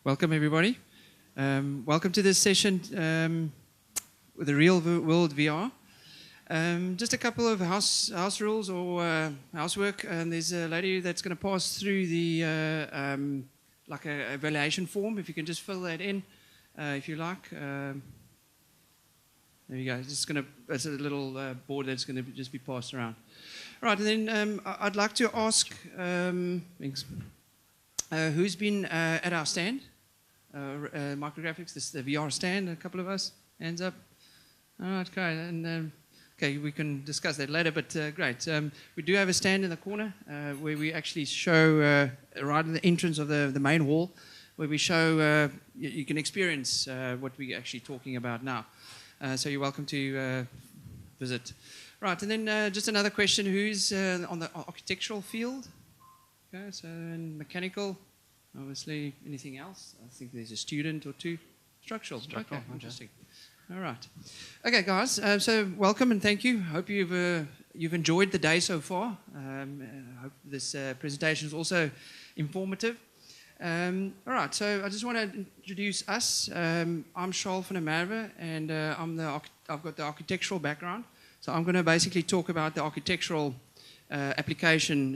Welcome, everybody. Welcome to this session with the Real World VR. Just a couple of house rules or housework. There's a lady that's going to pass through the like a evaluation form. If you can just fill that in, if you like. There you go. It's a little board that's going to just be passed around. Right, and then I'd like to ask who's been at our stand, Micrographics, this is the VR stand, a couple of us, hands up. All right, okay, and okay, we can discuss that later, but great. We do have a stand in the corner where we actually show, right at the entrance of the main hall, where we show, you can experience what we're actually talking about now. So you're welcome to visit. Right, and then just another question, who's on the architectural field? Okay, so in mechanical, obviously, anything else? I think there's a student or two. Structural. Okay, interesting. All right. Okay, guys, so welcome and thank you. Hope you've enjoyed the day so far. I hope this presentation is also informative. All right, so I just want to introduce us. I'm Charles van der Merwe, and I've got the architectural background. So I'm going to basically talk about the architectural application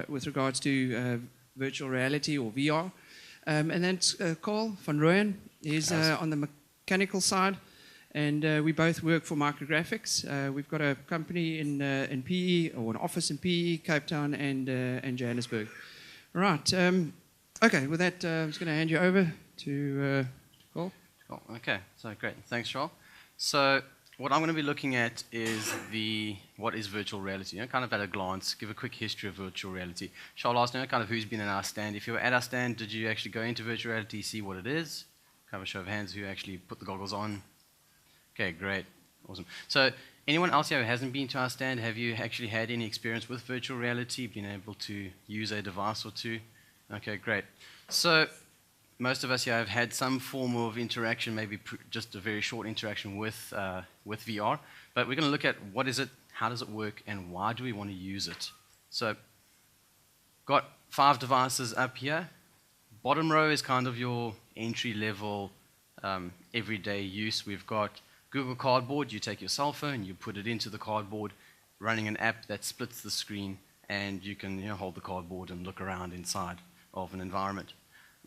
with regards to virtual reality or VR. And then Carl van Rooyen is on the mechanical side, and we both work for Micrographics. We've got a company in PE, or an office in PE, Cape Town, and Johannesburg. Right. Okay, with that, I'm just going to hand you over to Carl. Cool. Okay, so great. Thanks, Charles. So what I'm going to be looking at is what is virtual reality, kind of at a glance, give a quick history of virtual reality. Charles asked kind of who's been in our stand. If you were at our stand, did you actually go into virtual reality, see what it is? Kind of a show of hands who actually put the goggles on. Okay, great. Awesome. So anyone else here who hasn't been to our stand, have you actually had any experience with virtual reality, been able to use a device or two? Okay, great. So most of us here have had some form of interaction, maybe just a very short interaction with VR. But we're going to look at what is it, how does it work, and why do we want to use it. So got 5 devices up here. Bottom row is kind of your entry-level everyday use. We've got Google Cardboard. You take your cell phone, you put it into the cardboard, running an app that splits the screen, and you can hold the cardboard and look around inside of an environment.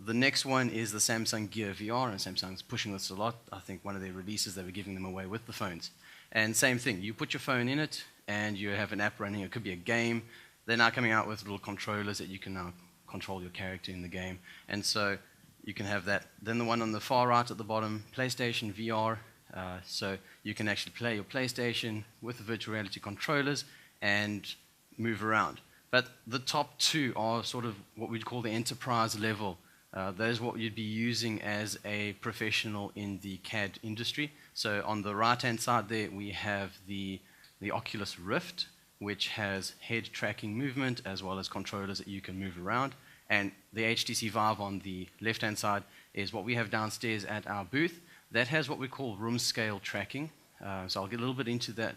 The next one is the Samsung Gear VR, and Samsung's pushing this a lot. I think one of their releases, they were giving them away with the phones. And same thing, you put your phone in it, and you have an app running. It could be a game. They're now coming out with little controllers that you can now control your character in the game. And so you can have that. Then the one on the far right at the bottom, PlayStation VR. So you can actually play your PlayStation with the virtual reality controllers and move around. But the top 2 are sort of what we'd call the enterprise level. That is what you'd be using as a professional in the CAD industry. So on the right-hand side there, we have the Oculus Rift, which has head tracking movement as well as controllers that you can move around. And the HTC Vive on the left-hand side is what we have downstairs at our booth. That has what we call room scale tracking. So I'll get a little bit into that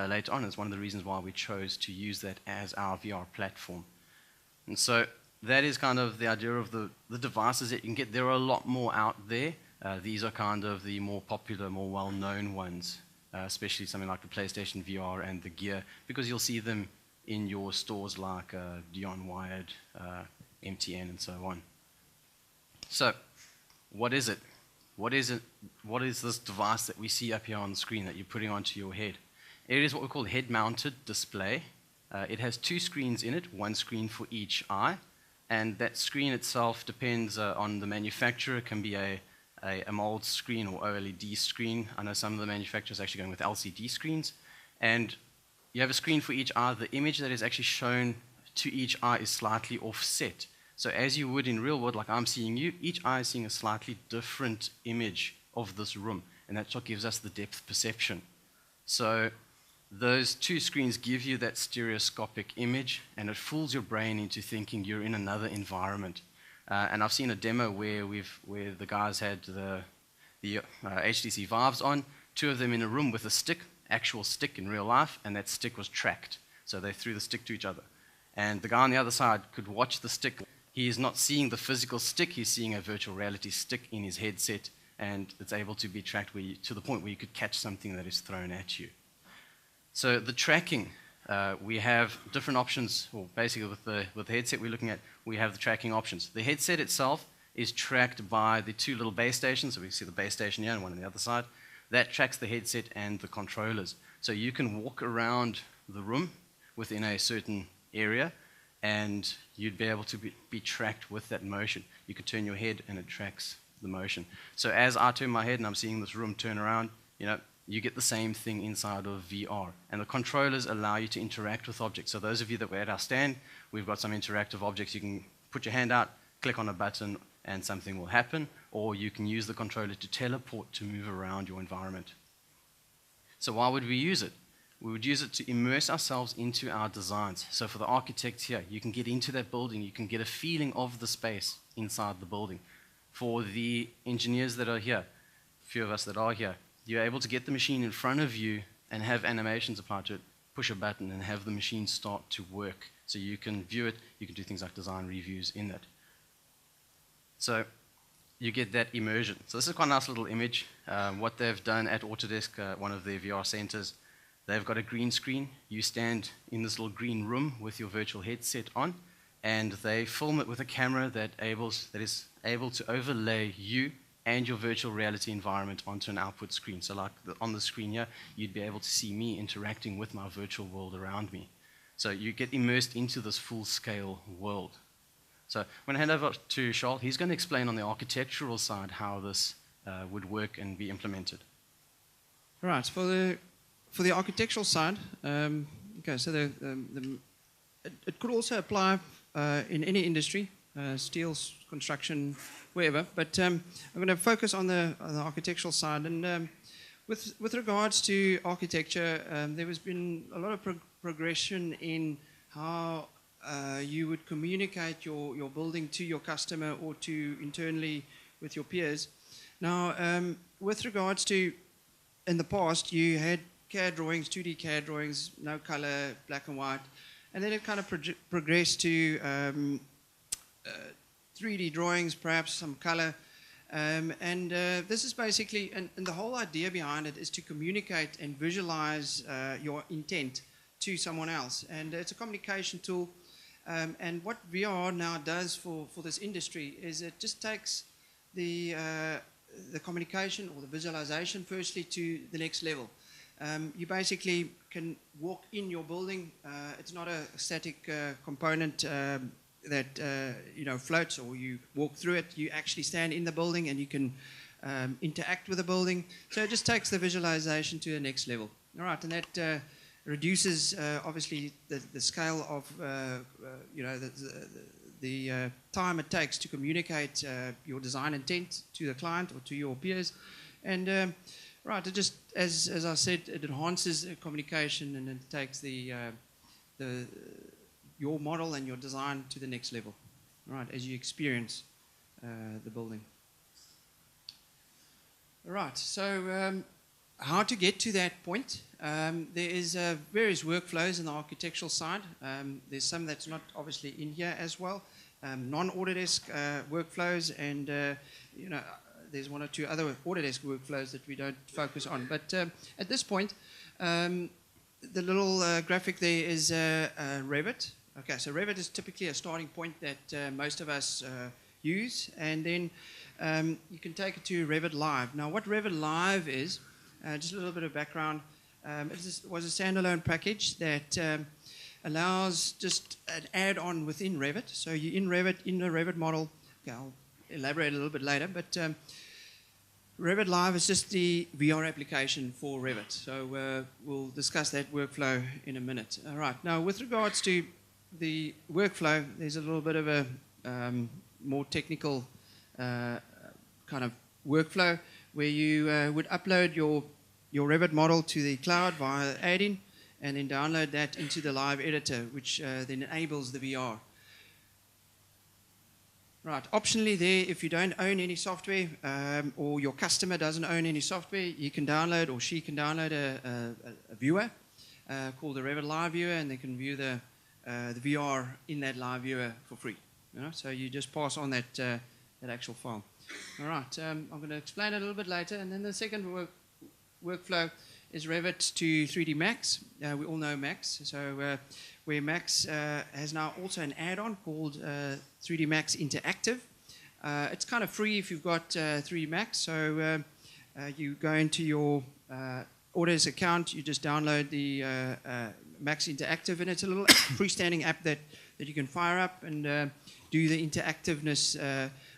later on. It's one of the reasons why we chose to use that as our VR platform. And so that is kind of the idea of the devices that you can get. There are a lot more out there. These are kind of the more popular, more well-known ones, especially something like the PlayStation VR and the Gear, because you'll see them in your stores like Dion Wired, MTN, and so on. So what is it? What is this device that we see up here on the screen that you're putting onto your head? It is what we call a head-mounted display. It has 2 screens in it, 1 screen for each eye. And that screen itself depends on the manufacturer. It can be a AMOLED screen or OLED screen. I know some of the manufacturers are actually going with LCD screens. And you have a screen for each eye. The image that is actually shown to each eye is slightly offset. So as you would in real world, like I'm seeing you, each eye is seeing a slightly different image of this room. And that's what gives us the depth perception. So those 2 screens give you that stereoscopic image, and it fools your brain into thinking you're in another environment. And I've seen a demo where the guys had the HTC Vives on, 2 of them in a room with a stick, actual stick in real life, and that stick was tracked. So they threw the stick to each other. And the guy on the other side could watch the stick he is not seeing the physical stick, he's seeing a virtual reality stick in his headset, and it's able to be tracked to the point where you could catch something that is thrown at you. So the tracking, we have different options, or basically with the headset we're looking at, we have the tracking options. The headset itself is tracked by the two little base stations, so we see the base station here and one on the other side. That tracks the headset and the controllers. So you can walk around the room within a certain area, and you'd be able to be tracked with that motion. You can turn your head and it tracks the motion. So as I turn my head and I'm seeing this room turn around, you get the same thing inside of VR. And the controllers allow you to interact with objects. So those of you that were at our stand, we've got some interactive objects. You can put your hand out, click on a button, and something will happen. Or you can use the controller to teleport to move around your environment. So why would we use it? We would use it to immerse ourselves into our designs. So for the architects here, you can get into that building, you can get a feeling of the space inside the building. For the engineers that are here, a few of us that are here, you're able to get the machine in front of you and have animations applied to it, push a button and have the machine start to work. So you can view it, you can do things like design reviews in that. So you get that immersion. So this is quite a nice little image. What they've done at Autodesk, one of their VR centers, they've got a green screen. You stand in this little green room with your virtual headset on, and they film it with a camera that is able to overlay you and your virtual reality environment onto an output screen. So like on the screen here, you'd be able to see me interacting with my virtual world around me. So you get immersed into this full-scale world. So I'm going to hand over to Charles. He's going to explain on the architectural side how this would work and be implemented. All right. For the architectural side, okay, so it could also apply in any industry, steel, construction, wherever. But I'm going to focus on the architectural side. And with regards to architecture, there has been a lot of progression in how you would communicate your building to your customer or to internally with your peers. Now, with regards to, in the past, you had CAD drawings, 2D CAD drawings, no color, black and white, and then it kind of progressed to 3D drawings, perhaps some color, and this is basically, and the whole idea behind it is to communicate and visualize your intent to someone else, and it's a communication tool. And what VR now does for this industry is it just takes the communication or the visualization firstly to the next level. You basically can walk in your building. It's not a static component that floats or you walk through it. You actually stand in the building and you can interact with the building. So it just takes the visualization to the next level. All right, and that reduces obviously the scale of the time it takes to communicate your design intent to the client or to your peers, and right, it just as I said, it enhances communication and it takes your model and your design to the next level, right, as you experience the building. All right, so how to get to that point? There is various workflows in the architectural side. There's some that's not obviously in here as well. Non-Autodesk workflows, and there's one or two other Autodesk workflows that we don't focus on. But at this point, the little graphic there is Revit. Okay, so Revit is typically a starting point that most of us use, and then you can take it to Revit Live. Now, what Revit Live is, just a little bit of background. It was a standalone package that allows just an add-on within Revit. So you're in Revit, in the Revit model. Okay, I'll elaborate a little bit later, but Revit Live is just the VR application for Revit. So we'll discuss that workflow in a minute. All right. Now, with regards to the workflow, there's a little bit of a more technical kind of workflow where you would upload your Revit model to the cloud via add-in and then download that into the live editor, which then enables the VR. Right, optionally there, if you don't own any software or your customer doesn't own any software, you can download, or she can download a viewer called the Revit Live Viewer, and they can view the VR in that live viewer for free. So you just pass on that actual file. All right, I'm going to explain it a little bit later. And then the second workflow is Revit to 3D Max. We all know Max. So where Max has now also an add-on called 3D Max Interactive. It's kind of free if you've got 3D Max. So you go into your Autodesk account, you just download the Max Interactive, and it's a little freestanding app that you can fire up and do the interactiveness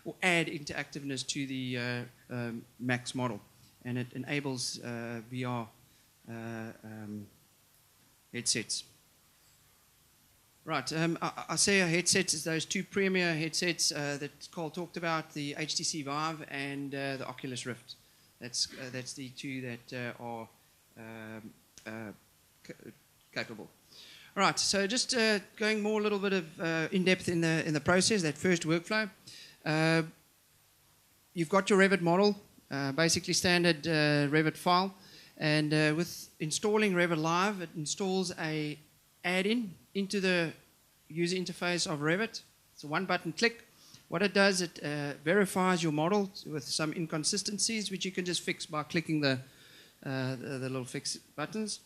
or add interactiveness to the Max model. And it enables VR headsets. Right, I say headsets is those two premier headsets that Carl talked about, the HTC Vive and the Oculus Rift. That's the two that are capable. All right, so just going more a little bit of in depth in the process, that first workflow. You've got your Revit model, basically standard Revit file, and with installing Revit Live, it installs a add-in into the user interface of Revit. It's a one-button click. What it does, it verifies your model with some inconsistencies, which you can just fix by clicking the little fix buttons.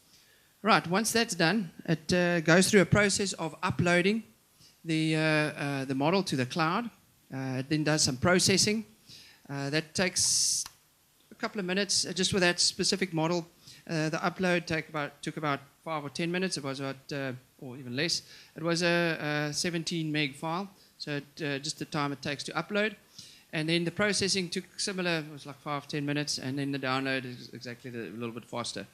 Right, once that's done, it goes through a process of uploading the model to the cloud. It then does some processing. That takes a couple of minutes just with that specific model. The upload took about 5 or 10 minutes. It was about, or even less. It was a 17 meg file, so just the time it takes to upload. And then the processing took similar, it was like 5, 10 minutes, and then the download is exactly a little bit faster.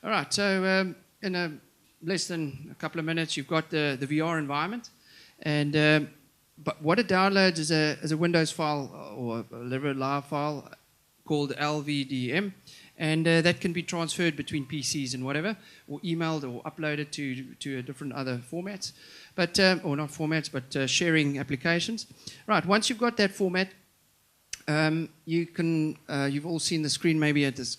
All right, so in less than a couple of minutes, you've got the VR environment. And but what it downloads is a Windows file or a Revit Live file called LVDM. And that can be transferred between PCs and whatever, or emailed or uploaded to a different other formats, but or not formats, but sharing applications. Right. Once you've got that format, you can. You've all seen the screen maybe at this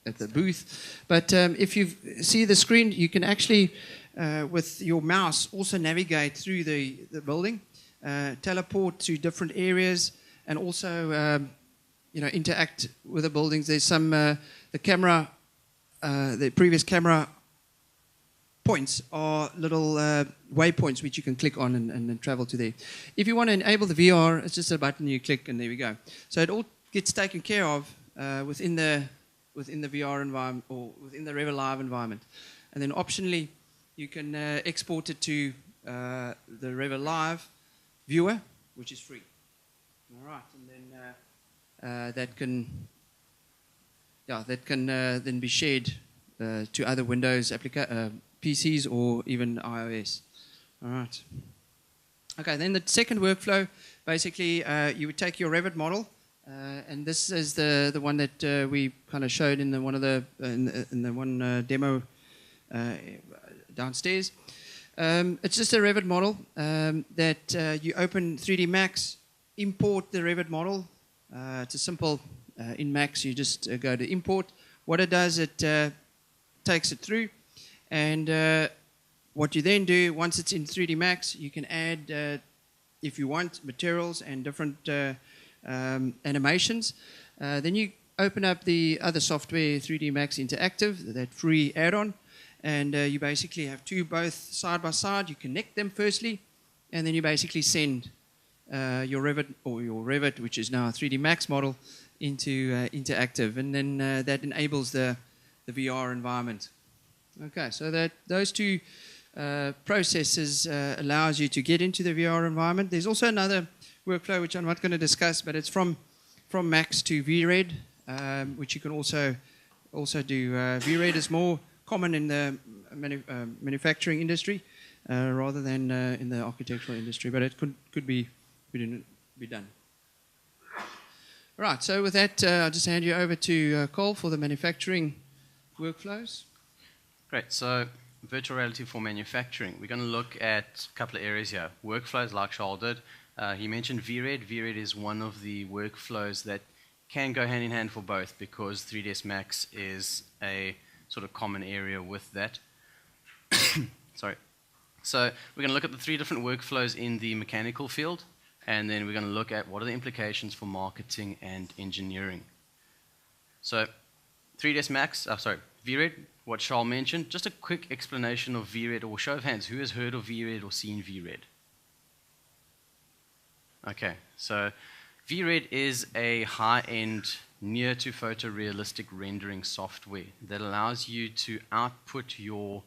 at the booth, but if you see the screen, you can actually with your mouse also navigate through the building, teleport to different areas, and also interact with the buildings. There's some the camera, the previous camera points are little waypoints which you can click on and travel to there. If you want to enable the VR, it's just a button you click and there we go. So it all gets taken care of within the VR environment or within the Revit Live environment. And then optionally, you can export it to the Revit Live viewer, which is free. All right, and then that can then be shared to other Windows PCs or even iOS. All right. Okay, then the second workflow, basically, you would take your Revit model, and this is the one that we kind of showed in one of the in the one demo downstairs. It's just a Revit model that you open 3D Max, import the Revit model. It's a simple, in Max, you just go to import. What it does, it takes it through. And what you then do, once it's in 3D Max, you can add, if you want, materials and different animations. Then you open up the other software, 3D Max Interactive, that free add-on. And you basically have two both side by side. You connect them firstly, and then you basically send your Revit, which is now a 3D Max model, into interactive, and then that enables the VR environment. Okay, so those two processes allows you to get into the VR environment. There's also another workflow which I'm not going to discuss, but it's from Max to VRED, which you can also do. VRED is more common in the manufacturing industry rather than in the architectural industry, but it could be done. Right, so with that, I'll just hand you over to Cole for the manufacturing workflows. Great, so virtual reality for manufacturing. We're going to look at a couple of areas here. Workflows, like Charles did. He mentioned VRED. VRED is one of the workflows that can go hand in hand for both because 3ds Max is a sort of common area with that. Sorry. So we're going to look at the 3 different workflows in the mechanical field, and then we're going to look at what are the implications for marketing and engineering. So 3ds Max, VRED, what Charles mentioned. Just a quick explanation of VRED, or show of hands, who has heard of VRED or seen VRED? Okay, so VRED is a high-end, near to photorealistic rendering software that allows you to output your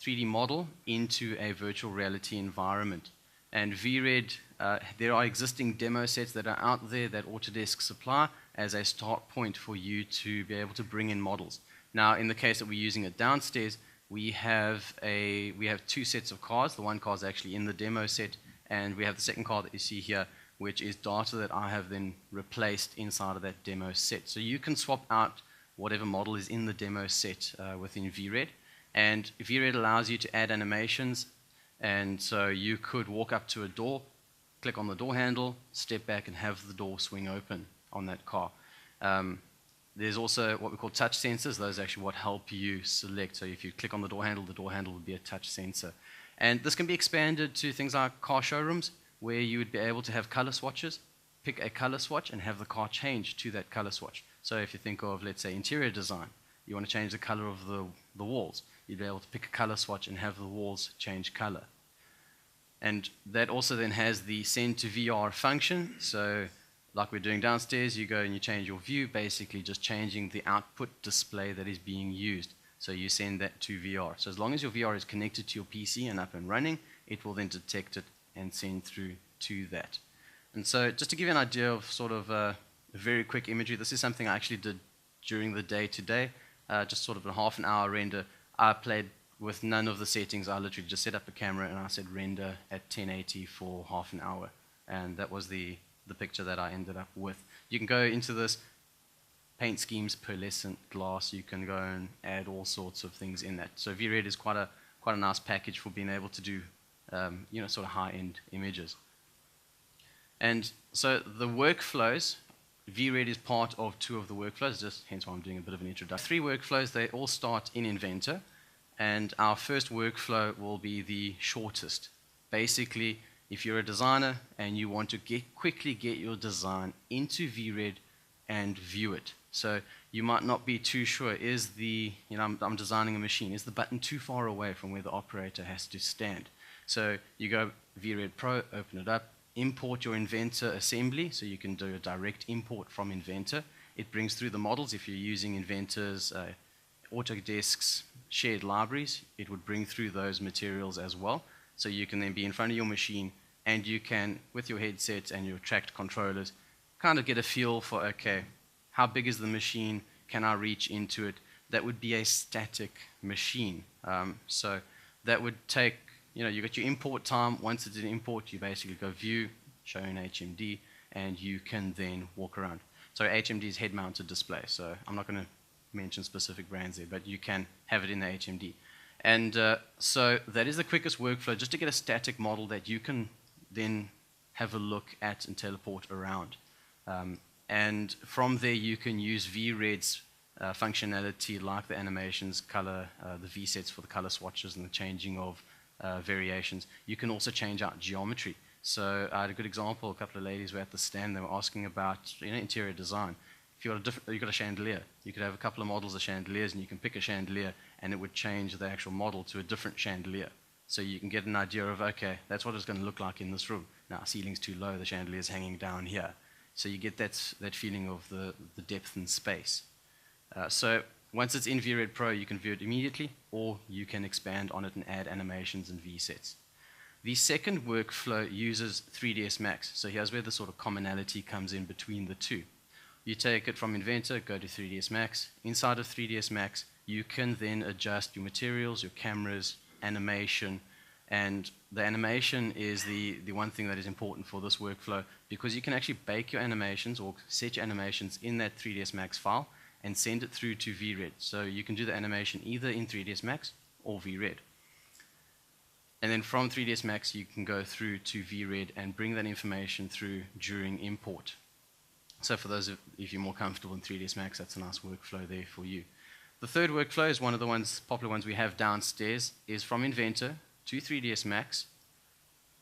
3D model into a virtual reality environment. And VRED, there are existing demo sets that are out there that Autodesk supply as a start point for you to be able to bring in models. Now, in the case that we're using it downstairs, we have 2 sets of cars. The one car is actually in the demo set, and we have the second car that you see here, which is data that I have then replaced inside of that demo set. So you can swap out whatever model is in the demo set within VRED. And VRED allows you to add animations, and so you could walk up to a door, click on the door handle, step back, and have the door swing open on that car. There's also what we call touch sensors. Those are actually what help you select. So if you click on the door handle will be a touch sensor. And this can be expanded to things like car showrooms, where you would be able to have color swatches, pick a color swatch, and have the car change to that color swatch. So if you think of, let's say, interior design, you want to change the color of the walls, you'd be able to pick a color swatch and have the walls change color. And that also then has the send to VR function. So like we're doing downstairs, you go and you change your view, basically just changing the output display that is being used. So you send that to VR. So as long as your VR is connected to your PC and up and running, it will then detect it and send through to that. And so just to give you an idea of sort of a very quick imagery, this is something I actually did during the day today, just sort of a half an hour render. I played with none of the settings. I literally just set up a camera and I said render at 1080 for half an hour. And that was the picture that I ended up with. You can go into this, paint schemes, pearlescent glass. You can go and add all sorts of things in that. So VRED is quite a nice package for being able to do sort of high-end images. And so the workflows, VRED is part of 2 of the workflows, just hence why I'm doing a bit of an introduction. 3 workflows, they all start in Inventor, and our first workflow will be the shortest. Basically, if you're a designer and you want to quickly get your design into VRED and view it. So you might not be too sure, I'm designing a machine, is the button too far away from where the operator has to stand? So you go VRED Pro, open it up, import your Inventor assembly, so you can do a direct import from Inventor. It brings through the models. If you're using Inventor's Autodesk's shared libraries, it would bring through those materials as well. So you can then be in front of your machine, and you can, with your headset and your tracked controllers, kind of get a feel for, okay, how big is the machine? Can I reach into it? That would be a static machine. So that would take, you got your import time. Once it's in import, you basically go view, show in HMD, and you can then walk around. So HMD is head-mounted display, so I'm not going to mention specific brands there, but you can have it in the HMD. And so that is the quickest workflow, just to get a static model that you can then have a look at and teleport around. And from there, you can use VRED's functionality, like the animations, color, the VSets for the color swatches and the changing of variations. You can also change out geometry. So I had a good example. A couple of ladies were at the stand. They were asking about interior design. If you've got a chandelier, you could have a couple of models of chandeliers, and you can pick a chandelier, and it would change the actual model to a different chandelier. So you can get an idea of, okay, that's what it's going to look like in this room. Now, ceiling's too low, the chandelier's hanging down here. So you get that feeling of the depth and space. So once it's in VRED Pro, you can view it immediately, or you can expand on it and add animations and VSets. The second workflow uses 3ds Max. So here's where the sort of commonality comes in between the 2. You take it from Inventor, go to 3ds Max. Inside of 3ds Max, you can then adjust your materials, your cameras, animation, and the animation is the one thing that is important for this workflow, because you can actually bake your animations or set your animations in that 3ds Max file and send it through to VRED. So you can do the animation either in 3ds Max or VRED. And then from 3ds Max, you can go through to VRED and bring that information through during import. So for those of if you're more comfortable in 3ds Max, that's a nice workflow there for you. The third workflow is one of the popular ones we have downstairs, is from Inventor to 3ds Max,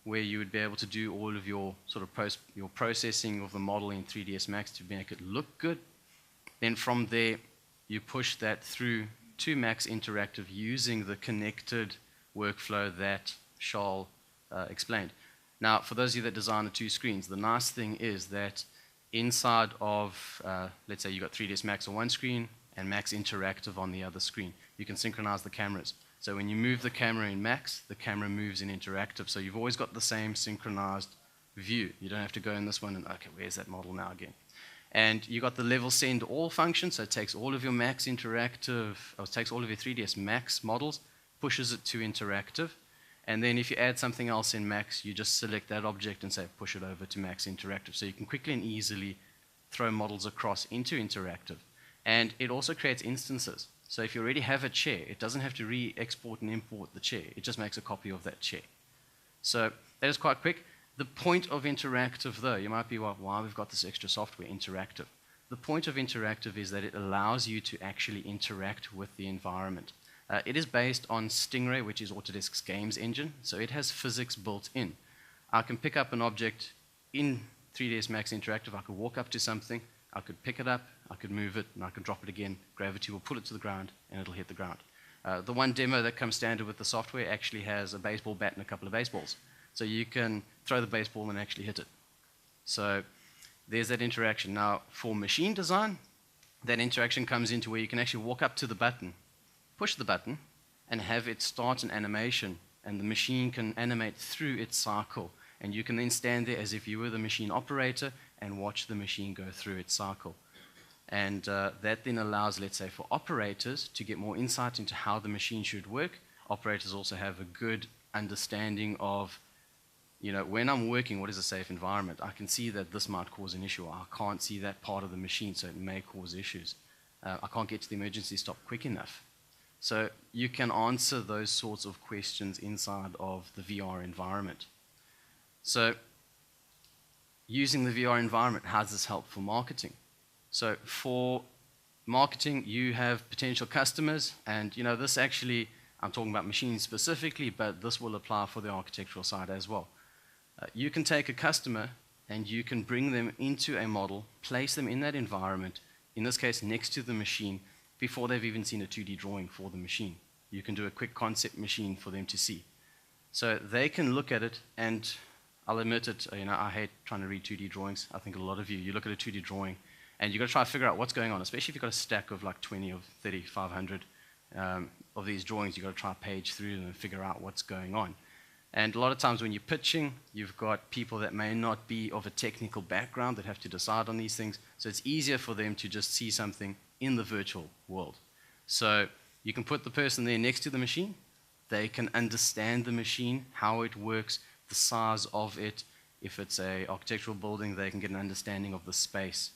where you would be able to do all of your sort of your processing of the model in 3ds Max to make it look good. Then from there, you push that through to Max Interactive using the connected workflow that Charles explained. Now, for those of you that design the two screens, the nice thing is that inside of, let's say you've got 3ds Max on one screen and Max Interactive on the other screen, you can synchronize the cameras. So when you move the camera in Max, the camera moves in Interactive. So you've always got the same synchronized view. You don't have to go in this one and, okay, where's that model now again? And you got the level send all function, so it takes all of your Max Interactive, or it takes all of your 3ds Max models, pushes it to Interactive. And then if you add something else in Max, you just select that object and say, push it over to Max Interactive. So you can quickly and easily throw models across into Interactive. And it also creates instances. So if you already have a chair, it doesn't have to re-export and import the chair. It just makes a copy of that chair. So that is quite quick. The point of Interactive, though, you might be, well, why we've got this extra software, Interactive. The point of Interactive is that it allows you to actually interact with the environment. It is based on Stingray, which is Autodesk's games engine, so it has physics built in. I can pick up an object in 3ds Max Interactive. I could walk up to something, I could pick it up, I could move it, and I could drop it again. Gravity will pull it to the ground, and it'll hit the ground. The one demo that comes standard with the software actually has a baseball bat and a couple of baseballs. So you can throw the baseball and actually hit it. So there's that interaction. Now, for machine design, that interaction comes into where you can actually walk up to the button, push the button, and have it start an animation, and the machine can animate through its cycle. And you can then stand there as if you were the machine operator and watch the machine go through its cycle. And that then allows, let's say, for operators to get more insight into how the machine should work. Operators also have a good understanding of, you know, when I'm working, what is a safe environment? I can see that this might cause an issue. I can't see that part of the machine, so it may cause issues. I can't get to the emergency stop quick enough. So you can answer those sorts of questions inside of the VR environment. So using the VR environment, how does this help for marketing? So for marketing, you have potential customers, and you know, this actually, I'm talking about machines specifically, but this will apply for the architectural side as well. You can take a customer and you can bring them into a model, place them in that environment, in this case next to the machine, before they've even seen a 2D drawing for the machine. You can do a quick concept machine for them to see. So they can look at it, and I'll admit it, you know, I hate trying to read 2D drawings. I think a lot of you look at a 2D drawing, and you've got to try to figure out what's going on, especially if you've got a stack of like 20 or 30, 500 of these drawings. You've got to try to page through them and figure out what's going on. And a lot of times when you're pitching, you've got people that may not be of a technical background that have to decide on these things. So it's easier for them to just see something in the virtual world. So you can put the person there next to the machine. They can understand the machine, how it works, the size of it. If it's an architectural building, they can get an understanding of the space.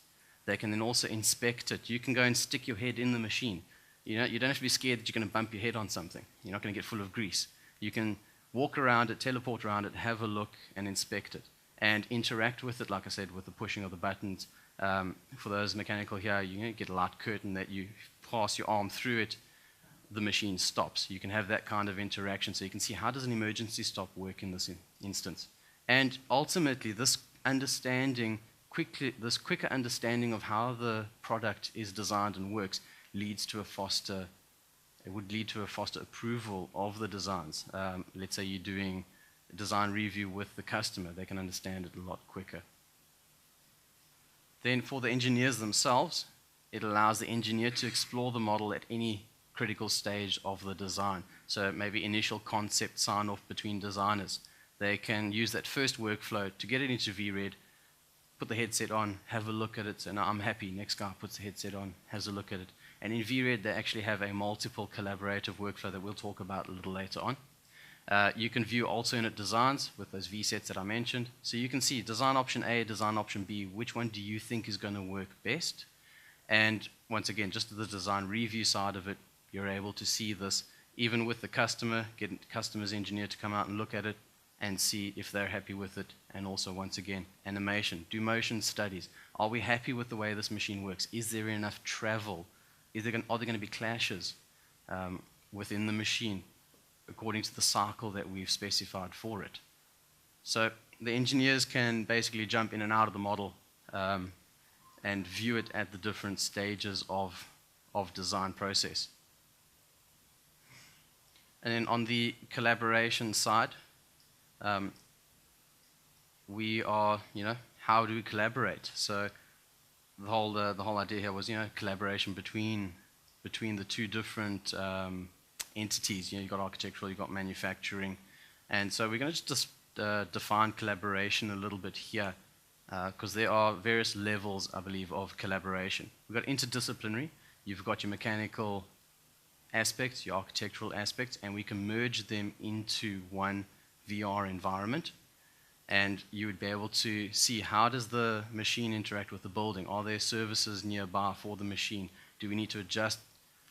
They can then also inspect it. You can go and stick your head in the machine. You know, you don't have to be scared that you're going to bump your head on something. You're not going to get full of grease. You can walk around it, teleport around it, have a look, and inspect it, and interact with it, like I said, with the pushing of the buttons. For those mechanical here, you get a light curtain that you pass your arm through it, the machine stops. You can have that kind of interaction, so you can see how does an emergency stop work in this instance. And ultimately, this quicker understanding of how the product is designed and works leads to a faster approval of the designs. Let's say you're doing a design review with the customer, they can understand it a lot quicker. Then for the engineers themselves, it allows the engineer to explore the model at any critical stage of the design. So maybe initial concept sign-off between designers. They can use that first workflow to get it into VRED, put the headset on, have a look at it, and I'm happy. Next guy puts the headset on, has a look at it. And in VRED, they actually have a multiple collaborative workflow that we'll talk about a little later on. You can view alternate designs with those VSets that I mentioned. So you can see design option A, design option B, which one do you think is going to work best? And once again, just the design review side of it, you're able to see this even with the customer, get the customer's engineer to come out and look at it and see if they're happy with it. And also, once again, animation, do motion studies. Are we happy with the way this machine works? Is there enough travel? Are there going to be clashes within the machine? according to the cycle that we've specified for it. So the engineers can basically jump in and out of the model and view it at the different stages of design process. And then on the collaboration side, we are, how do we collaborate? So the whole idea here was, collaboration between the two different entities. You've got architectural, you've got manufacturing, and so we're going to just define collaboration a little bit here, because there are various levels, I believe, of collaboration. We've got interdisciplinary. You've got your mechanical aspects, your architectural aspects, and we can merge them into one VR environment. And you would be able to see, how does the machine interact with the building? Are there services nearby for the machine? Do we need to adjust,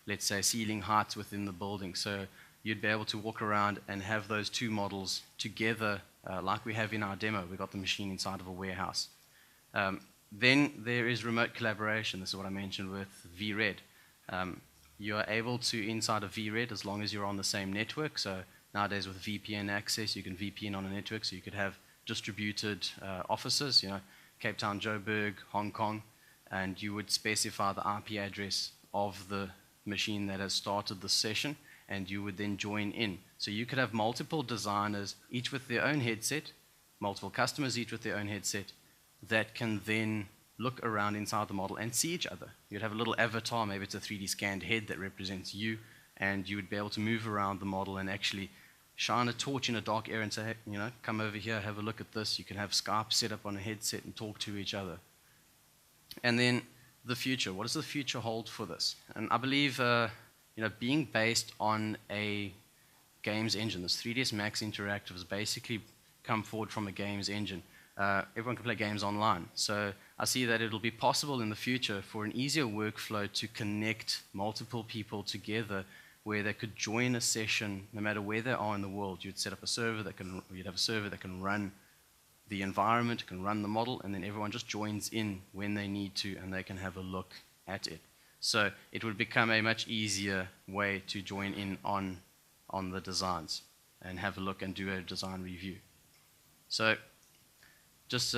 let's say, ceiling heights within the building? So you'd be able to walk around and have those two models together, like we have in our demo. We've got the machine inside of a warehouse. Then there is remote collaboration. This is what I mentioned with VRED. You are able to, inside of VRED, as long as you're on the same network. So nowadays with VPN access, you can VPN on a network, so you could have distributed offices, Cape Town, Joburg, Hong Kong, and you would specify the IP address of the machine that has started the session, and you would then join in. So you could have multiple designers, each with their own headset, multiple customers, each with their own headset, that can then look around inside the model and see each other. You'd have a little avatar, maybe it's a 3D scanned head that represents you, and you would be able to move around the model and actually shine a torch in a dark area and say, hey, come over here, have a look at this. You can have Skype set up on a headset and talk to each other. And then the future. What does the future hold for this? And I believe, being based on a games engine, this 3ds Max Interactive has basically come forward from a games engine. Everyone can play games online. So I see that it'll be possible in the future for an easier workflow to connect multiple people together, where they could join a session no matter where they are in the world. You'd set up a server you'd have a server that can run the environment, can run the model, and then everyone just joins in when they need to, and they can have a look at it. So it would become a much easier way to join in on the designs and have a look and do a design review. So just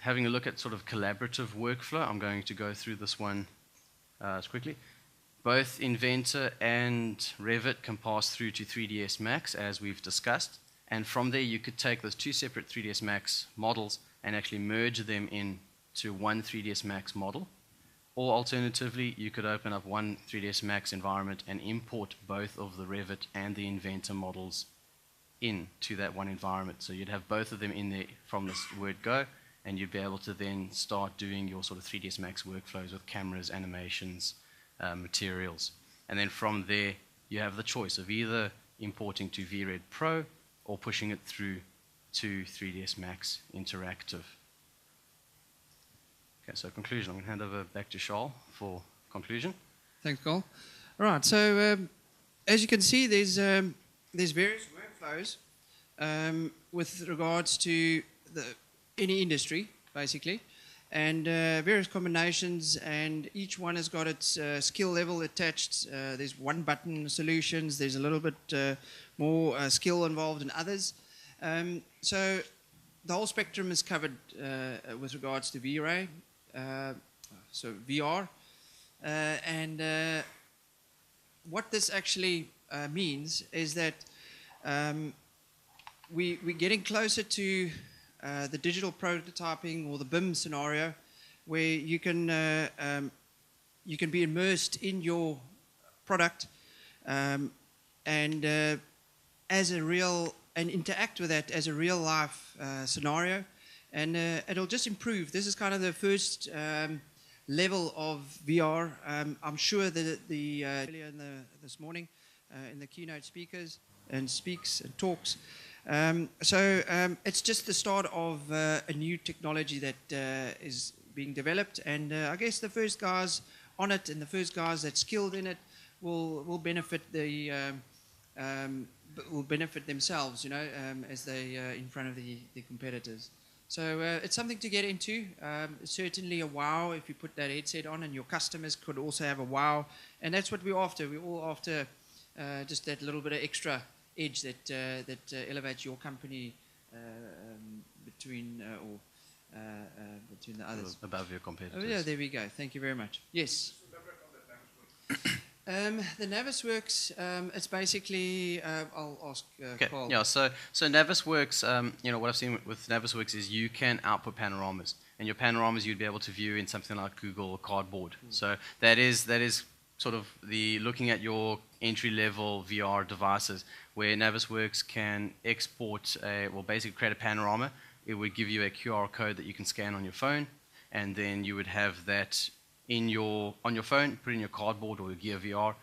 having a look at sort of collaborative workflow, I'm going to go through this one quickly. Both Inventor and Revit can pass through to 3ds Max, as we've discussed. And from there, you could take those two separate 3ds Max models and actually merge them into one 3ds Max model. Or alternatively, you could open up one 3ds Max environment and import both of the Revit and the Inventor models into that one environment. So you'd have both of them in there from this word go, and you'd be able to then start doing your sort of 3ds Max workflows with cameras, animations, materials. And then from there, you have the choice of either importing to VRED Pro or pushing it through to 3ds Max Interactive. Okay, so conclusion. I'm going to hand over back to Charles for conclusion. Thanks, Cole. All right, so as you can see, there's various workflows with regards to any industry, basically, and various combinations, and each one has got its skill level attached. There's one button solutions, there's a little bit more skill involved in others. So the whole spectrum is covered with regards to V-Ray, so VR. And what this actually means is that we're getting closer to the digital prototyping or the BIM scenario, where you can be immersed in your product and as a real, and interact with that as a real life scenario, and it'll just improve. This is kind of the first level of VR. I'm sure that earlier this morning in the keynote speakers and speaks and talks. So it's just the start of a new technology that is being developed, and I guess the first guys on it and the first guys that's skilled in it will benefit will benefit themselves, as they in front of the competitors. So it's something to get into. It's certainly a wow if you put that headset on, and your customers could also have a wow, and that's what we're after. We're all after just that little bit of extra edge that elevates your company between or between the others. Above your Oh, competitors. yeah, there we go. Thank you very much. Yes. The Navisworks, it's basically, I'll ask Okay. Carl. Yeah. So Navisworks, what I've seen with Navisworks is you can output panoramas, and your panoramas you'd be able to view in something like Google or Cardboard. So that is sort of the looking at your entry level VR devices, where Navisworks can export basically create a panorama. It would give you a QR code that you can scan on your phone, and then you would have that on your phone, put in your Cardboard or your Gear VR,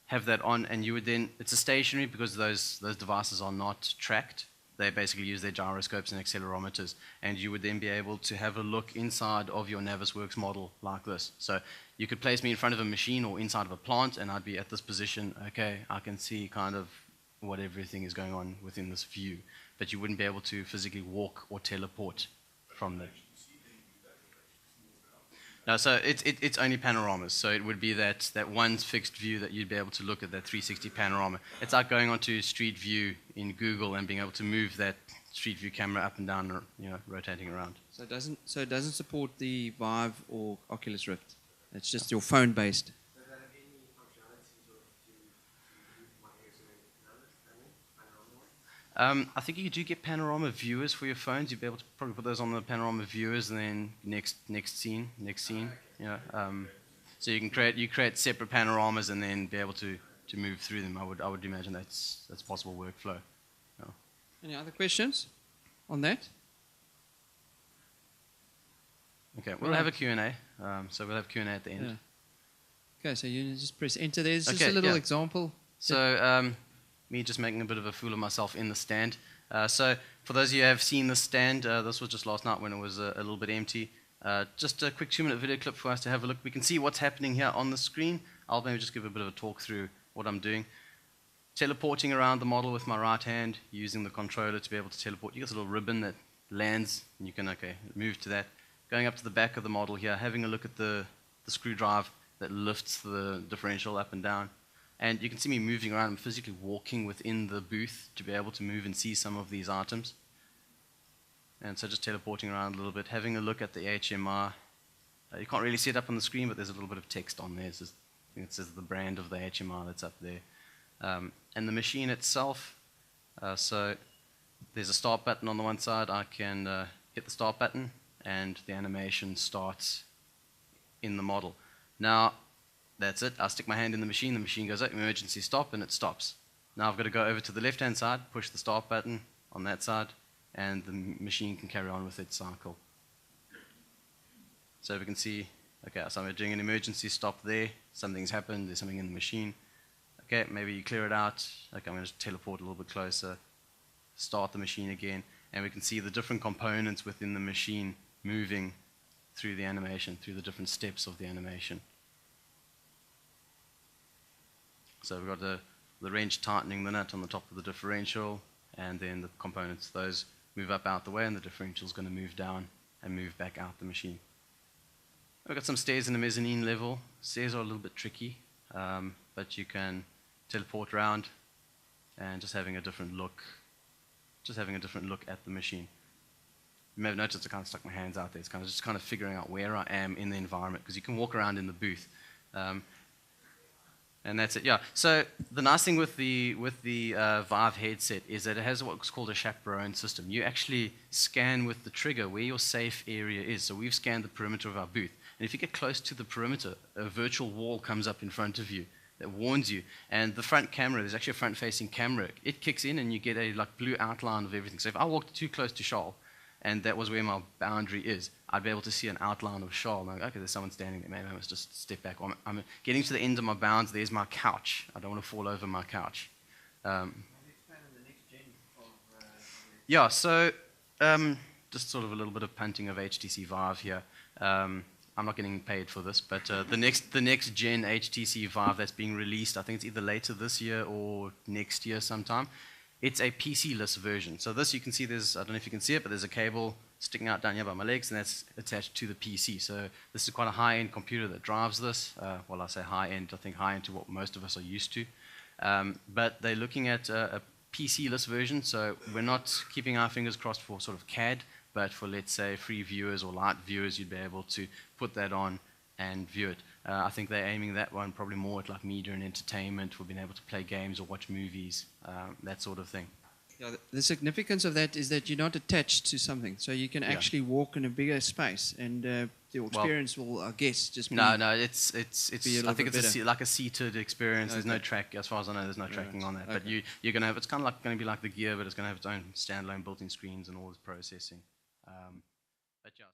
have that on, and you would then, it's a stationary because those devices are not tracked. They basically use their gyroscopes and accelerometers, and you would then be able to have a look inside of your Navisworks model like this. So you could place me in front of a machine or inside of a plant, and I'd be at this position. Okay, I can see kind of what everything is going on within this view, but you wouldn't be able to physically walk or teleport from there. No, so it's only panoramas. So it would be that one fixed view that you'd be able to look at, that 360 panorama. It's like going onto Street View in Google and being able to move that Street View camera up and down, rotating around. So it doesn't support the Vive or Oculus Rift. It's just your phone based. Does that have any functionality sort of to move my ears panorama? I think you do get panorama viewers for your phones. You'd be able to probably put those on the panorama viewers, and then next scene. So you can create separate panoramas and then be able to move through them. I would imagine that's possible workflow. Yeah. Any other questions on that? Okay, we'll have a Q&A. So we'll have Q&A at the end. Yeah. Okay, so you just press enter. There's just Okay, a little yeah. example. So me just making a bit of a fool of myself in the stand. So for those of you who have seen the stand, this was just last night when it was a little bit empty. Just a quick 2-minute video clip for us to have a look. We can see what's happening here on the screen. I'll maybe just give a bit of a talk through what I'm doing. Teleporting around the model with my right hand, using the controller to be able to teleport. You get a little ribbon that lands, and you can move to that. Going up to the back of the model here, having a look at the screw drive that lifts the differential up and down. And you can see me moving around. I'm physically walking within the booth to be able to move and see some of these items. And so just teleporting around a little bit, having a look at the HMR. You can't really see it up on the screen, but there's a little bit of text on there. I think it says the brand of the HMR that's up there. And the machine itself, so there's a start button on the one side. I can hit the start button, and the animation starts in the model. Now, that's it. I stick my hand in the machine goes up, emergency stop, and it stops. Now I've got to go over to the left-hand side, push the start button on that side, and the machine can carry on with its cycle. So we can see, okay, so I'm doing an emergency stop there. Something's happened. There's something in the machine. Okay, maybe you clear it out. Okay, I'm going to teleport a little bit closer, start the machine again, and we can see the different components within the machine moving through the animation, through the different steps of the animation. So we've got the wrench tightening the nut on the top of the differential, and then the components, those move up out the way, and the differential is going to move down and move back out the machine. We've got some stairs in the mezzanine level. Stairs are a little bit tricky, but you can teleport around and just having a different look at the machine. You may have noticed I kind of stuck my hands out there. It's just kind of figuring out where I am in the environment, because you can walk around in the booth. And that's it, yeah. So the nice thing with the Vive headset is that it has what's called a chaperone system. You actually scan with the trigger where your safe area is. So we've scanned the perimeter of our booth. And if you get close to the perimeter, a virtual wall comes up in front of you that warns you. And the front camera, there's actually a front-facing camera. It kicks in, and you get a blue outline of everything. So if I walked too close to Charles, and that was where my boundary is, I'd be able to see an outline of Charles. And I'm like, okay, there's someone standing there. Maybe I must just step back. I'm getting to the end of my bounds. There's my couch. I don't want to fall over my couch. Yeah, so just sort of a little bit of punting of HTC Vive here. I'm not getting paid for this, but the next gen HTC Vive that's being released, I think it's either later this year or next year sometime. It's a PC-less version. So this, you can see I don't know if you can see it, but there's a cable sticking out down here by my legs, and that's attached to the PC. So this is quite a high-end computer that drives this. I say high-end, I think high-end to what most of us are used to. But they're looking at a PC-less version, so we're not keeping our fingers crossed for sort of CAD, but for, let's say, free viewers or light viewers, you'd be able to put that on and view it. I think they're aiming that one probably more at like media and entertainment, for being able to play games or watch movies, that sort of thing. Yeah, the significance of that is that you're not attached to something, so you can Yeah. actually walk in a bigger space, and the experience will, I guess, just be. No, it's be a little I think bit it's better. like a seated experience. There's no Okay. track, as far as I know. There's no tracking on that. But Okay. you're gonna have. It's kind of like going to be like the Gear, but it's going to have its own standalone built-in screens and all this processing. But yeah.